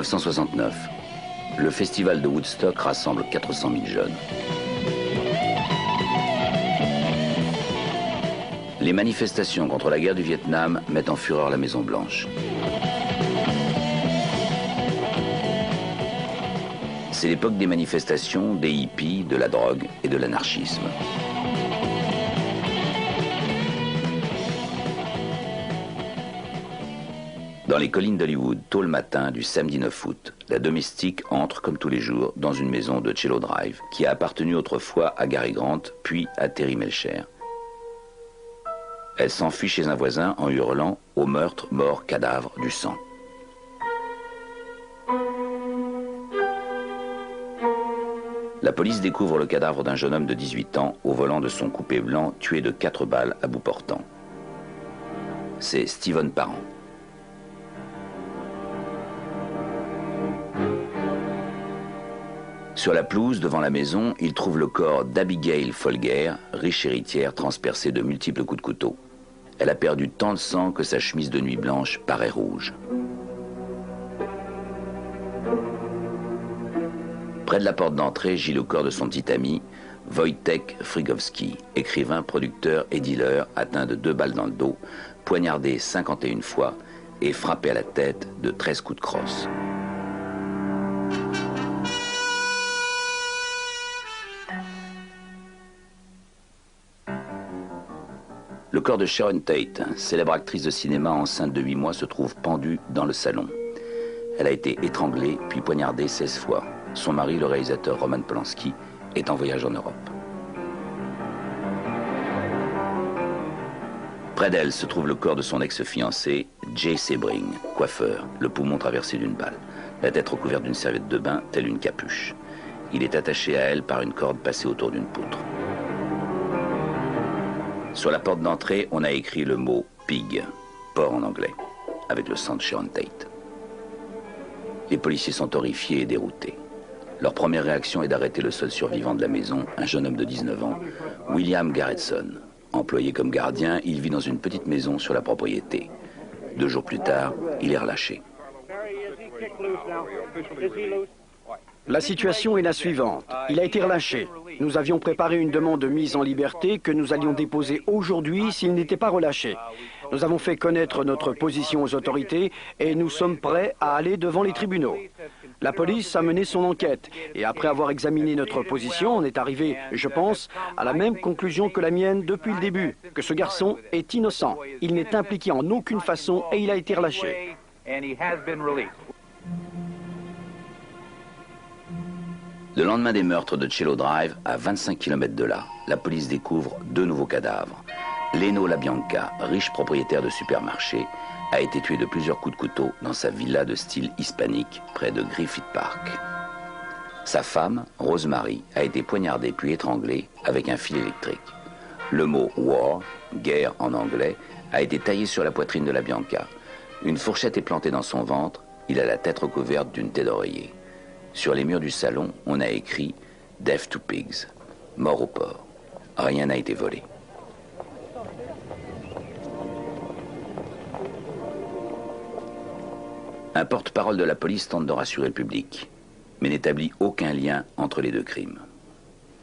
1969. Le festival de Woodstock rassemble 400 000 jeunes. Les manifestations contre la guerre du Vietnam mettent en fureur la Maison-Blanche. C'est l'époque des manifestations, des hippies, de la drogue et de l'anarchisme. Dans les collines d'Hollywood, tôt le matin du samedi 9 août, la domestique entre, comme tous les jours, dans une maison de Cielo Drive, qui a appartenu autrefois à Gary Grant, puis à Terry Melcher. Elle s'enfuit chez un voisin en hurlant « Au meurtre, mort, cadavre, du sang ». La police découvre le cadavre d'un jeune homme de 18 ans au volant de son coupé blanc, tué de 4 balles à bout portant. C'est Stephen Parent. Sur la pelouse, devant la maison, il trouve le corps d'Abigail Folger, riche héritière transpercée de multiples coups de couteau. Elle a perdu tant de sang que sa chemise de nuit blanche paraît rouge. Près de la porte d'entrée gît le corps de son petit ami, Wojtek Frygowski, écrivain, producteur et dealer atteint de 2 balles dans le dos, poignardé 51 fois et frappé à la tête de 13 coups de crosse. Le corps de Sharon Tate, célèbre actrice de cinéma enceinte de 8 mois, se trouve pendu dans le salon. Elle a été étranglée puis poignardée 16 fois. Son mari, le réalisateur Roman Polanski, est en voyage en Europe. Près d'elle se trouve le corps de son ex-fiancé, Jay Sebring, coiffeur, le poumon traversé d'une balle, la tête recouverte d'une serviette de bain, telle une capuche. Il est attaché à elle par une corde passée autour d'une poutre. Sur la porte d'entrée, on a écrit le mot « pig », porc en anglais, avec le sang de Sharon Tate. Les policiers sont horrifiés et déroutés. Leur première réaction est d'arrêter le seul survivant de la maison, un jeune homme de 19 ans, William Garretson. Employé comme gardien, il vit dans une petite maison sur la propriété. 2 jours plus tard, il est relâché. La situation est la suivante. Il a été relâché. Nous avions préparé une demande de mise en liberté que nous allions déposer aujourd'hui s'il n'était pas relâché. Nous avons fait connaître notre position aux autorités et nous sommes prêts à aller devant les tribunaux. La police a mené son enquête et après avoir examiné notre position, on est arrivé, je pense, à la même conclusion que la mienne depuis le début, que ce garçon est innocent. Il n'est impliqué en aucune façon et il a été relâché. Le lendemain des meurtres de Cielo Drive, à 25 km de là, la police découvre 2 nouveaux cadavres. Leno LaBianca, riche propriétaire de supermarché, a été tué de plusieurs coups de couteau dans sa villa de style hispanique près de Griffith Park. Sa femme, Rosemary, a été poignardée puis étranglée avec un fil électrique. Le mot « war », guerre en anglais, a été taillé sur la poitrine de LaBianca. Une fourchette est plantée dans son ventre, il a la tête recouverte d'une tête d'oreiller. Sur les murs du salon, on a écrit « Death to pigs », mort au porc. Rien n'a été volé. Un porte-parole de la police tente de rassurer le public, mais n'établit aucun lien entre les 2 crimes.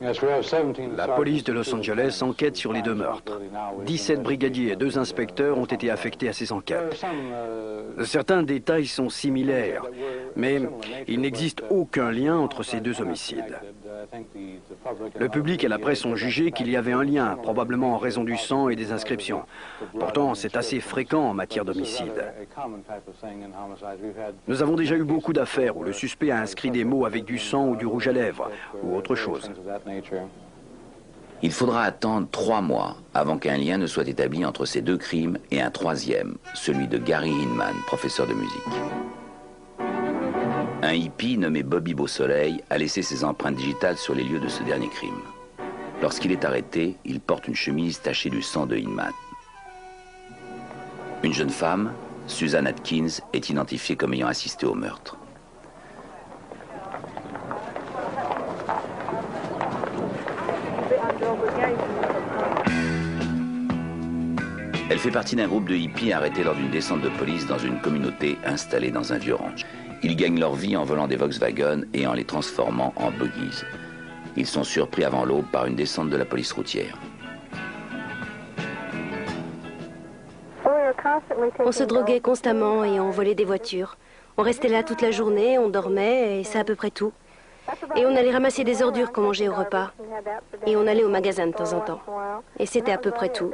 La police de Los Angeles enquête sur les 2 meurtres. 17 brigadiers et 2 inspecteurs ont été affectés à ces enquêtes. Certains détails sont similaires, mais il n'existe aucun lien entre ces 2 homicides. Le public et la presse ont jugé qu'il y avait un lien, probablement en raison du sang et des inscriptions. Pourtant, c'est assez fréquent en matière d'homicide. Nous avons déjà eu beaucoup d'affaires où le suspect a inscrit des mots avec du sang ou du rouge à lèvres, ou autre chose. Il faudra attendre 3 mois avant qu'un lien ne soit établi entre ces 2 crimes et un 3e, celui de Gary Hinman, professeur de musique. Un hippie nommé Bobby Beausoleil a laissé ses empreintes digitales sur les lieux de ce dernier crime. Lorsqu'il est arrêté, il porte une chemise tachée du sang de Hinman. Une jeune femme, Susan Atkins, est identifiée comme ayant assisté au meurtre. Elle fait partie d'un groupe de hippies arrêtés lors d'une descente de police dans une communauté installée dans un vieux ranch. Ils gagnent leur vie en volant des Volkswagen et en les transformant en buggies. Ils sont surpris avant l'aube par une descente de la police routière. On se droguait constamment et on volait des voitures. On restait là toute la journée, on dormait et c'est à peu près tout. Et on allait ramasser des ordures qu'on mangeait au repas. Et on allait au magasin de temps en temps. Et c'était à peu près tout.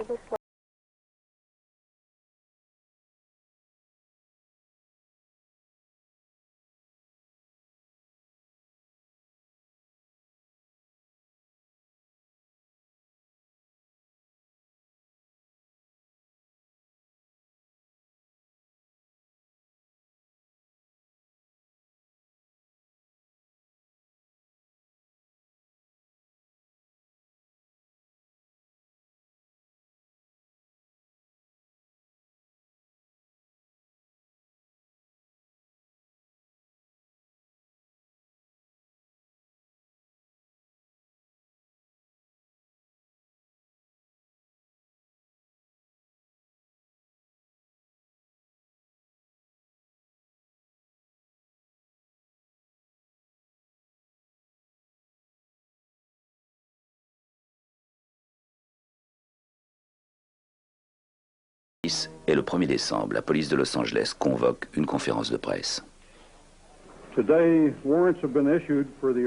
Et le 1er décembre, la police de Los Angeles convoque une conférence de presse.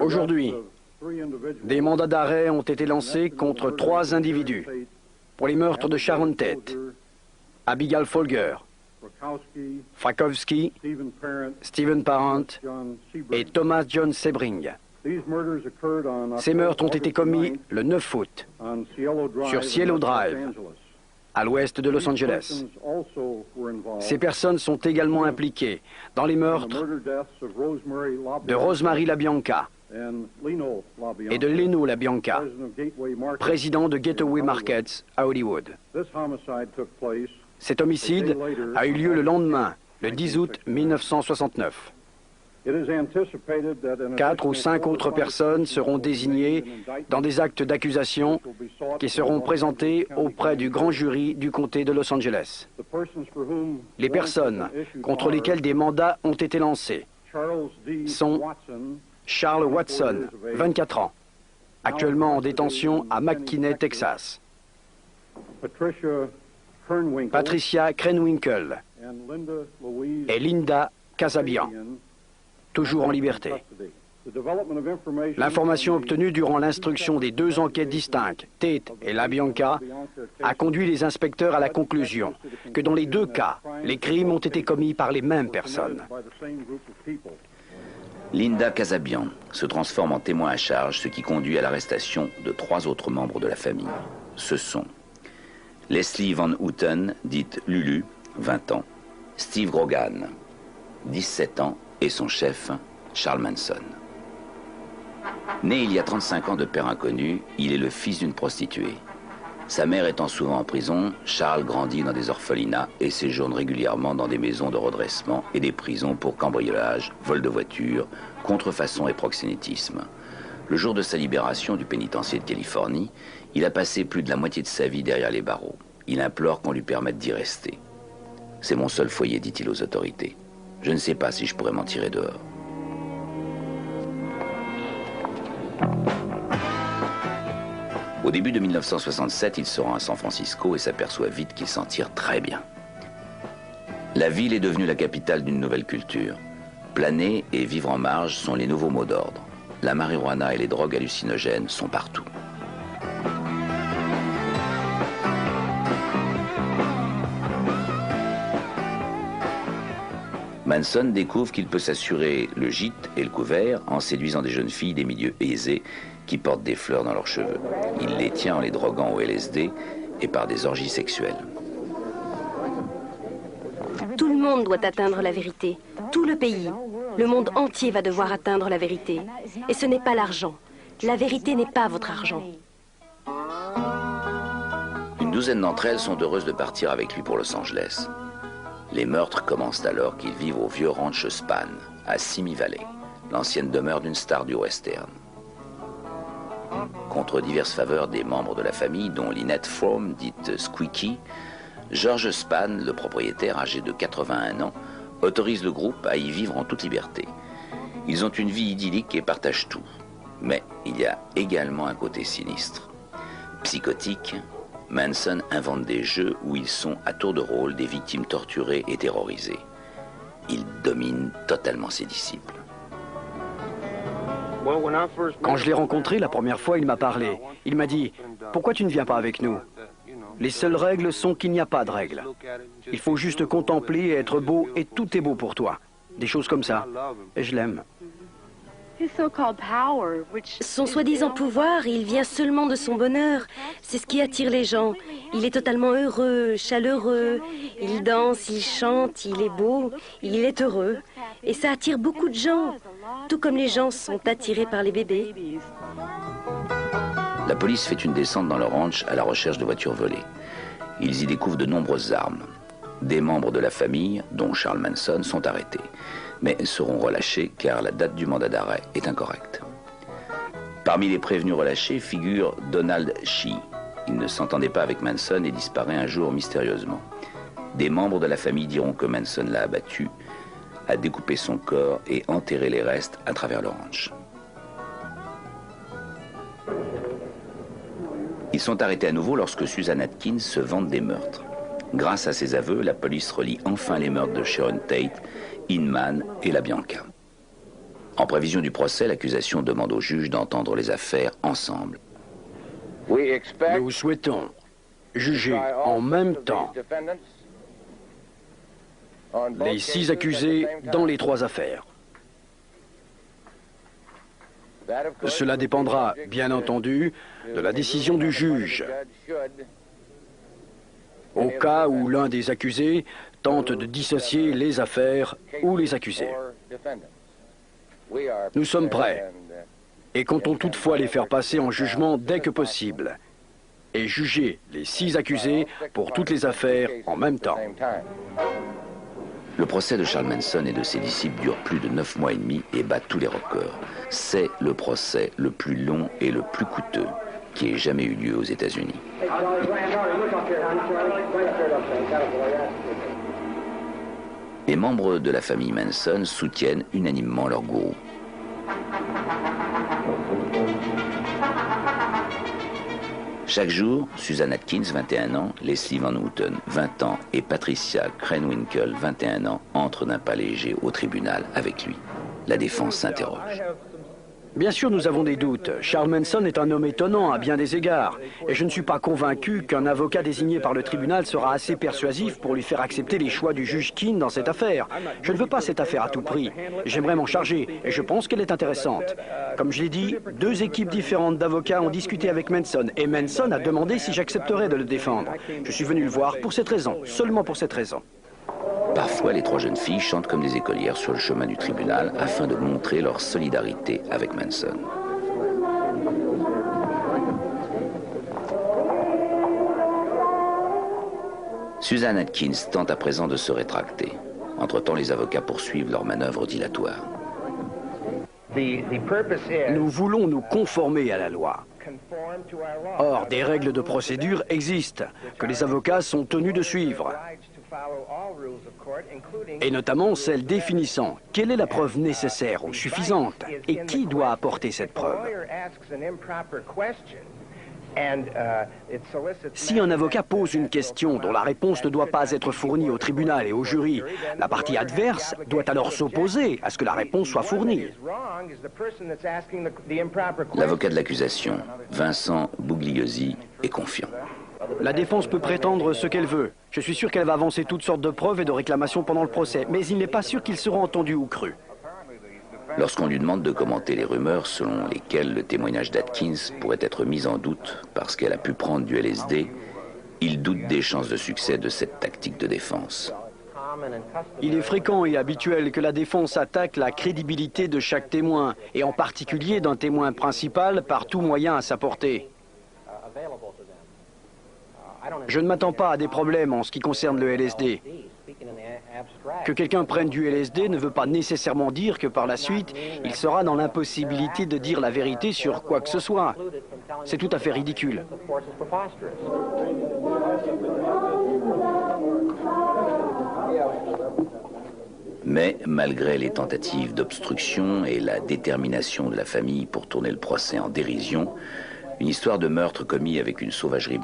Aujourd'hui, des mandats d'arrêt ont été lancés contre 3 individus pour les meurtres de Sharon Tate, Abigail Folger, Frykowski, Stephen Parent et Thomas John Sebring. Ces meurtres ont été commis le 9 août sur Cielo Drive, à l'ouest de Los Angeles. Ces personnes sont également impliquées dans les meurtres de Rosemary LaBianca et de Leno LaBianca, président de Gateway Markets à Hollywood. Cet homicide a eu lieu le lendemain, le 10 août 1969. 4 ou 5 autres personnes seront désignées dans des actes d'accusation qui seront présentés auprès du grand jury du comté de Los Angeles. Les personnes contre lesquelles des mandats ont été lancés sont Charles Watson, 24 ans, actuellement en détention à McKinney, Texas. Patricia Krenwinkel et Linda Kasabian, toujours en liberté. L'information obtenue durant l'instruction des 2 enquêtes distinctes, Tate et LaBianca, a conduit les inspecteurs à la conclusion que dans les 2 cas, les crimes ont été commis par les mêmes personnes. Linda Kasabian se transforme en témoin à charge, ce qui conduit à l'arrestation de 3 autres membres de la famille. Ce sont Leslie Van Houten, dite Lulu, 20 ans, Steve Grogan, 17 ans, et son chef, Charles Manson. Né il y a 35 ans de père inconnu, il est le fils d'une prostituée. Sa mère étant souvent en prison, Charles grandit dans des orphelinats et séjourne régulièrement dans des maisons de redressement et des prisons pour cambriolage, vol de voitures, contrefaçon et proxénétisme. Le jour de sa libération du pénitencier de Californie, il a passé plus de la moitié de sa vie derrière les barreaux. Il implore qu'on lui permette d'y rester. « C'est mon seul foyer », dit-il aux autorités. « Je ne sais pas si je pourrais m'en tirer dehors. » Au début de 1967, il se rend à San Francisco et s'aperçoit vite qu'il s'en tire très bien. La ville est devenue la capitale d'une nouvelle culture. Planer et vivre en marge sont les nouveaux mots d'ordre. La marijuana et les drogues hallucinogènes sont partout. Manson découvre qu'il peut s'assurer le gîte et le couvert en séduisant des jeunes filles des milieux aisés qui portent des fleurs dans leurs cheveux. Il les tient en les droguant au LSD et par des orgies sexuelles. Tout le monde doit atteindre la vérité. Tout le pays. Le monde entier va devoir atteindre la vérité. Et ce n'est pas l'argent. La vérité n'est pas votre argent. Une douzaine d'entre elles sont heureuses de partir avec lui pour Los Angeles. Les meurtres commencent alors qu'ils vivent au vieux ranch Span, à Simi Valley, l'ancienne demeure d'une star du western. Contre diverses faveurs des membres de la famille, dont Lynette Fromm, dite Squeaky, George Span, le propriétaire âgé de 81 ans, autorise le groupe à y vivre en toute liberté. Ils ont une vie idyllique et partagent tout. Mais il y a également un côté sinistre. Psychotique, Manson invente des jeux où ils sont à tour de rôle des victimes torturées et terrorisées. Il domine totalement ses disciples. Quand je l'ai rencontré la première fois, il m'a parlé. Il m'a dit « Pourquoi tu ne viens pas avec nous ?» Les seules règles sont qu'il n'y a pas de règles. Il faut juste contempler et être beau et tout est beau pour toi. Des choses comme ça. Et je l'aime. Son soi-disant pouvoir, il vient seulement de son bonheur. C'est ce qui attire les gens. Il est totalement heureux, chaleureux. Il danse, il chante, il est beau, il est heureux. Et ça attire beaucoup de gens, tout comme les gens sont attirés par les bébés. La police fait une descente dans le ranch à la recherche de voitures volées. Ils y découvrent de nombreuses armes. Des membres de la famille, dont Charles Manson, sont arrêtés, mais seront relâchés car la date du mandat d'arrêt est incorrecte. Parmi les prévenus relâchés figure Donald Shee. Il ne s'entendait pas avec Manson et disparaît un jour mystérieusement. Des membres de la famille diront que Manson l'a abattu, a découpé son corps et enterré les restes à travers le ranch. Ils sont arrêtés à nouveau lorsque Susan Atkins se vante des meurtres. Grâce à ses aveux, la police relie enfin les meurtres de Sharon Tate, Inman et la Bianca. En prévision du procès, l'accusation demande au juge d'entendre les affaires ensemble. Nous souhaitons juger en même temps les 6 accusés dans les 3 affaires. Cela dépendra, bien entendu, de la décision du juge. Au cas où l'un des accusés tente de dissocier les affaires ou les accusés. Nous sommes prêts et comptons toutefois les faire passer en jugement dès que possible et juger les 6 accusés pour toutes les affaires en même temps. Le procès de Charles Manson et de ses disciples dure plus de 9 mois et demi et bat tous les records. C'est le procès le plus long et le plus coûteux qui ait jamais eu lieu aux États-Unis. Les membres de la famille Manson soutiennent unanimement leur gourou. Chaque jour, Susan Atkins, 21 ans, Leslie Van Houten, 20 ans, et Patricia Krenwinkel, 21 ans, entrent d'un pas léger au tribunal avec lui. La défense s'interroge. Bien sûr, nous avons des doutes. Charles Manson est un homme étonnant à bien des égards. Et je ne suis pas convaincu qu'un avocat désigné par le tribunal sera assez persuasif pour lui faire accepter les choix du juge Keene dans cette affaire. Je ne veux pas cette affaire à tout prix. J'aimerais m'en charger et je pense qu'elle est intéressante. Comme je l'ai dit, 2 équipes différentes d'avocats ont discuté avec Manson et Manson a demandé si j'accepterais de le défendre. Je suis venu le voir pour cette raison, seulement pour cette raison. Parfois, les 3 jeunes filles chantent comme des écolières sur le chemin du tribunal afin de montrer leur solidarité avec Manson. Susan Atkins tente à présent de se rétracter. Entre-temps, les avocats poursuivent leur manœuvre dilatoire. Nous voulons nous conformer à la loi. Or, des règles de procédure existent, que les avocats sont tenus de suivre. Et notamment celle définissant quelle est la preuve nécessaire ou suffisante et qui doit apporter cette preuve. Si un avocat pose une question dont la réponse ne doit pas être fournie au tribunal et au jury, la partie adverse doit alors s'opposer à ce que la réponse soit fournie. L'avocat de l'accusation, Vincent Bugliosi, est confiant. La défense peut prétendre ce qu'elle veut. Je suis sûr qu'elle va avancer toutes sortes de preuves et de réclamations pendant le procès, mais il n'est pas sûr qu'ils seront entendus ou crus. Lorsqu'on lui demande de commenter les rumeurs selon lesquelles le témoignage d'Atkins pourrait être mis en doute parce qu'elle a pu prendre du LSD, il doute des chances de succès de cette tactique de défense. Il est fréquent et habituel que la défense attaque la crédibilité de chaque témoin, et en particulier d'un témoin principal par tout moyen à sa portée. Je ne m'attends pas à des problèmes en ce qui concerne le LSD. Que quelqu'un prenne du LSD ne veut pas nécessairement dire que par la suite, il sera dans l'impossibilité de dire la vérité sur quoi que ce soit. C'est tout à fait ridicule. Mais malgré les tentatives d'obstruction et la détermination de la famille pour tourner le procès en dérision, une histoire de meurtre commis avec une sauvagerie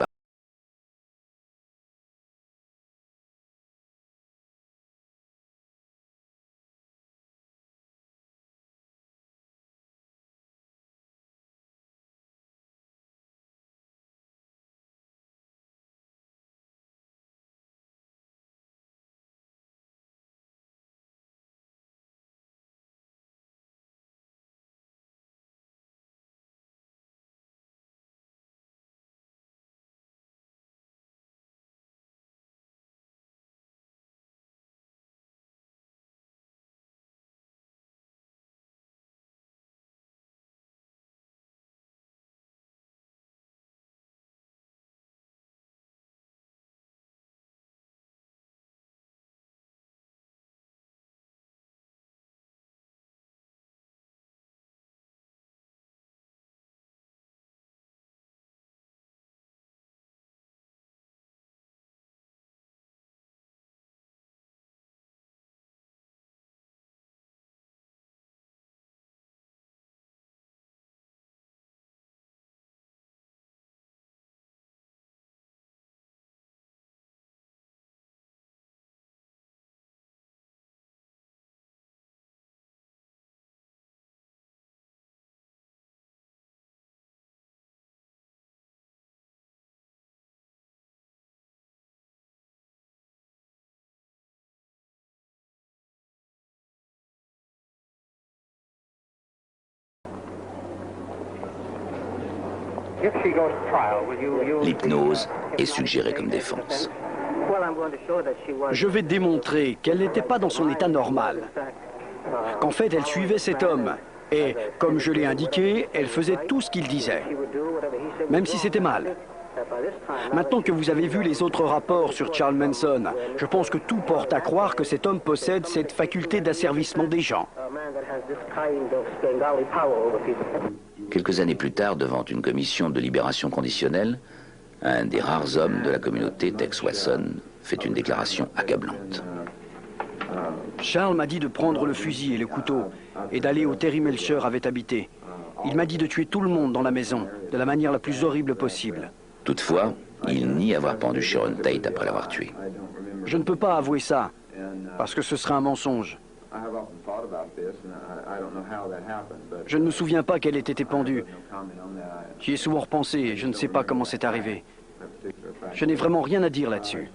L'hypnose est suggérée comme défense. Je vais démontrer qu'elle n'était pas dans son état normal. Qu'en fait, elle suivait cet homme. Et, comme je l'ai indiqué, elle faisait tout ce qu'il disait. Même si c'était mal. Maintenant que vous avez vu les autres rapports sur Charles Manson, je pense que tout porte à croire que cet homme possède cette faculté d'asservissement des gens. Quelques années plus tard, devant une commission de libération conditionnelle, un des rares hommes de la communauté, Tex Watson, fait une déclaration accablante. Charles m'a dit de prendre le fusil et le couteau et d'aller où Terry Melcher avait habité. Il m'a dit de tuer tout le monde dans la maison, de la manière la plus horrible possible. Toutefois, il nie avoir pendu Sharon Tate après l'avoir tuée. Je ne peux pas avouer ça, parce que ce serait un mensonge. Je ne me souviens pas qu'elle ait été pendue. J'y ai souvent repensé et je ne sais pas comment c'est arrivé. Je n'ai vraiment rien à dire là-dessus.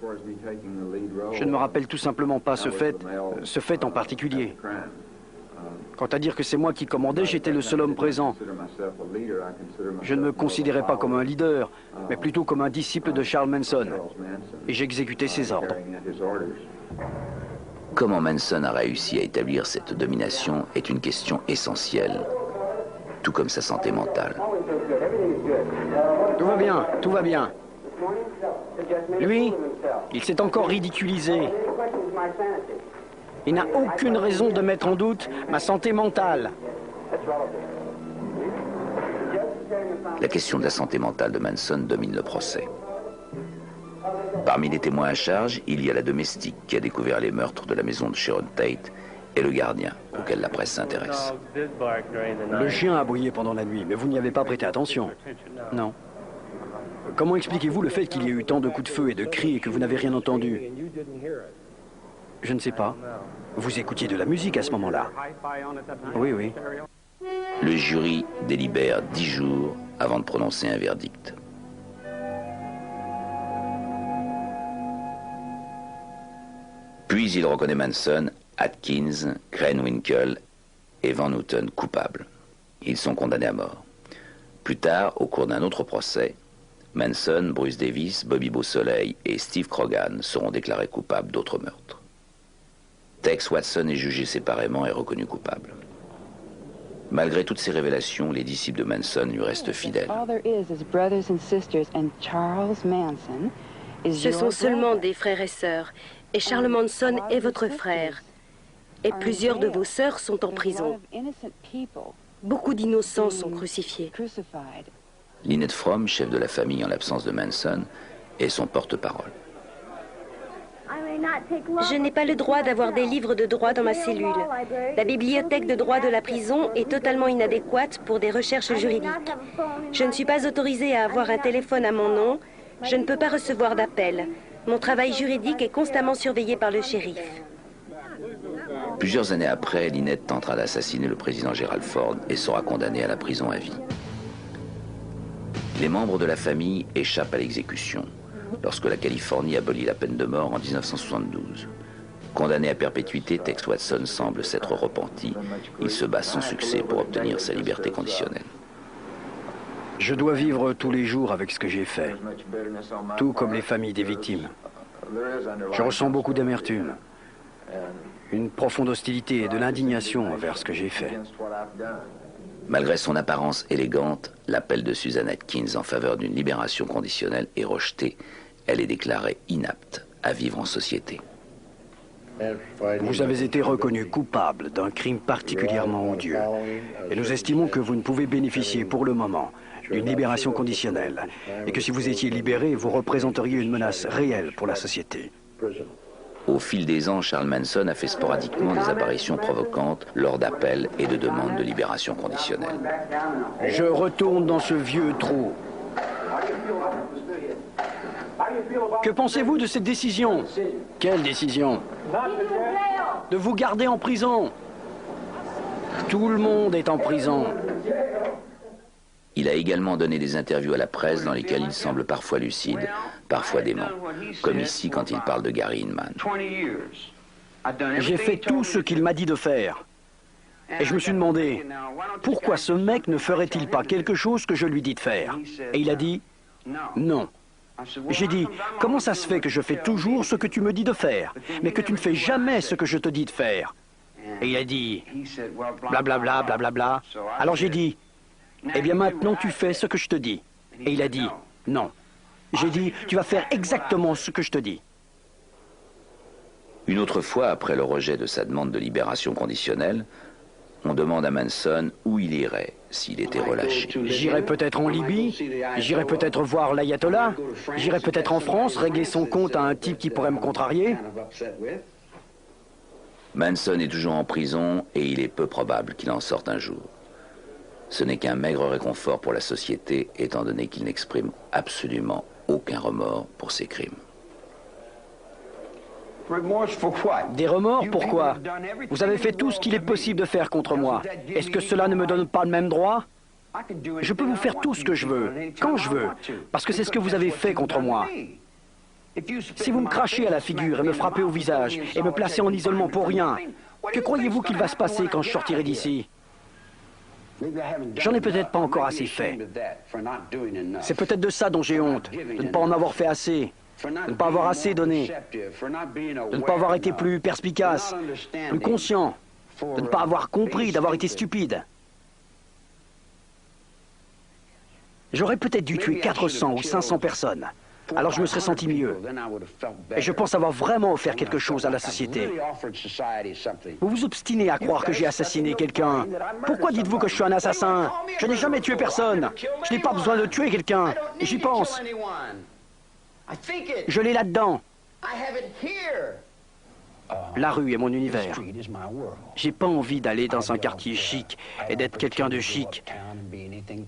Je ne me rappelle tout simplement pas ce fait en particulier. Quant à dire que c'est moi qui commandais, j'étais le seul homme présent. Je ne me considérais pas comme un leader, mais plutôt comme un disciple de Charles Manson. Et j'exécutais ses ordres. Comment Manson a réussi à établir cette domination est une question essentielle, tout comme sa santé mentale. Tout va bien, tout va bien. Lui, il s'est encore ridiculisé. Il n'a aucune raison de mettre en doute ma santé mentale. La question de la santé mentale de Manson domine le procès. Parmi les témoins à charge, il y a la domestique qui a découvert les meurtres de la maison de Sharon Tate et le gardien, auquel la presse s'intéresse. Le chien a aboyé pendant la nuit, mais vous n'y avez pas prêté attention. Non. Comment expliquez-vous le fait qu'il y ait eu tant de coups de feu et de cris et que vous n'avez rien entendu? Je ne sais pas. Vous écoutiez de la musique à ce moment-là. Oui, oui. Le jury délibère 10 jours avant de prononcer un verdict. Puis il reconnaît Manson, Atkins, Krenwinkel et Van Houten coupables. Ils sont condamnés à mort. Plus tard, au cours d'un autre procès, Manson, Bruce Davis, Bobby Beausoleil et Steve Krogan seront déclarés coupables d'autres meurtres. Tex Watson est jugé séparément et reconnu coupable. Malgré toutes ces révélations, les disciples de Manson lui restent fidèles. Ce sont seulement des frères et sœurs, et Charles Manson est votre frère. Et plusieurs de vos sœurs sont en prison. Beaucoup d'innocents sont crucifiés. Lynette Fromm, chef de la famille en l'absence de Manson, est son porte-parole. Je n'ai pas le droit d'avoir des livres de droit dans ma cellule. La bibliothèque de droit de la prison est totalement inadéquate pour des recherches juridiques. Je ne suis pas autorisée à avoir un téléphone à mon nom. Je ne peux pas recevoir d'appels. Mon travail juridique est constamment surveillé par le shérif. Plusieurs années après, Lynette tentera d'assassiner le président Gerald Ford et sera condamnée à la prison à vie. Les membres de la famille échappent à l'exécution lorsque la Californie abolit la peine de mort en 1972. Condamné à perpétuité, Tex Watson semble s'être repenti. Il se bat sans succès pour obtenir sa liberté conditionnelle. Je dois vivre tous les jours avec ce que j'ai fait, tout comme les familles des victimes. Je ressens beaucoup d'amertume, une profonde hostilité et de l'indignation envers ce que j'ai fait. Malgré son apparence élégante, l'appel de Susan Atkins en faveur d'une libération conditionnelle est rejeté. Elle est déclarée inapte à vivre en société. Vous avez été reconnu coupable d'un crime particulièrement odieux. Et nous estimons que vous ne pouvez bénéficier pour le moment d'une libération conditionnelle. Et que si vous étiez libéré, vous représenteriez une menace réelle pour la société. Au fil des ans, Charles Manson a fait sporadiquement des apparitions provocantes lors d'appels et de demandes de libération conditionnelle. Je retourne dans ce vieux trou. Que pensez-vous de cette décision? Quelle décision? De vous garder en prison. Tout le monde est en prison. Il a également donné des interviews à la presse dans lesquelles il semble parfois lucide, parfois dément, comme ici quand il parle de Gary Hinman. J'ai fait tout ce qu'il m'a dit de faire. Et je me suis demandé, pourquoi ce mec ne ferait-il pas quelque chose que je lui dis de faire? Et il a dit, non. J'ai dit, comment ça se fait que je fais toujours ce que tu me dis de faire, mais que tu ne fais jamais ce que je te dis de faire? Et il a dit, blablabla, blablabla. Alors j'ai dit, eh bien maintenant tu fais ce que je te dis. Et il a dit, non. J'ai dit, tu vas faire exactement ce que je te dis. Une autre fois, après le rejet de sa demande de libération conditionnelle, on demande à Manson où il irait s'il était relâché. J'irai peut-être en Libye, j'irai peut-être voir l'ayatollah, j'irai peut-être en France régler son compte à un type qui pourrait me contrarier. Manson est toujours en prison et il est peu probable qu'il en sorte un jour. Ce n'est qu'un maigre réconfort pour la société, étant donné qu'il n'exprime absolument aucun remords pour ses crimes. Des remords? Pourquoi? Vous avez fait tout ce qu'il est possible de faire contre moi. Est-ce que cela ne me donne pas le même droit? Je peux vous faire tout ce que je veux, quand je veux, parce que c'est ce que vous avez fait contre moi. Si vous me crachez à la figure et me frappez au visage et me placez en isolement pour rien, que croyez-vous qu'il va se passer quand je sortirai d'ici? J'en ai peut-être pas encore assez fait. C'est peut-être de ça dont j'ai honte, de ne pas en avoir fait assez, de ne pas avoir assez donné, de ne pas avoir été plus perspicace, plus conscient, de ne pas avoir compris, d'avoir été stupide. J'aurais peut-être dû tuer 400 ou 500 personnes. Alors je me serais senti mieux. Et je pense avoir vraiment offert quelque chose à la société. Vous vous obstinez à croire que j'ai assassiné quelqu'un. Pourquoi dites-vous que je suis un assassin? Je n'ai jamais tué personne. Je n'ai pas besoin de tuer quelqu'un. Et j'y pense. Je l'ai là-dedans. La rue est mon univers. J'ai pas envie d'aller dans un quartier chic et d'être quelqu'un de chic.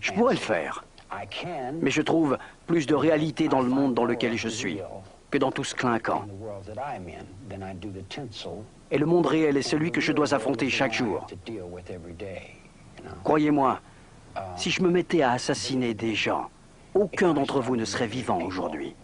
Je pourrais le faire. Mais je trouve plus de réalité dans le monde dans lequel je suis que dans tout ce clinquant. Et le monde réel est celui que je dois affronter chaque jour. Croyez-moi, si je me mettais à assassiner des gens, aucun d'entre vous ne serait vivant aujourd'hui.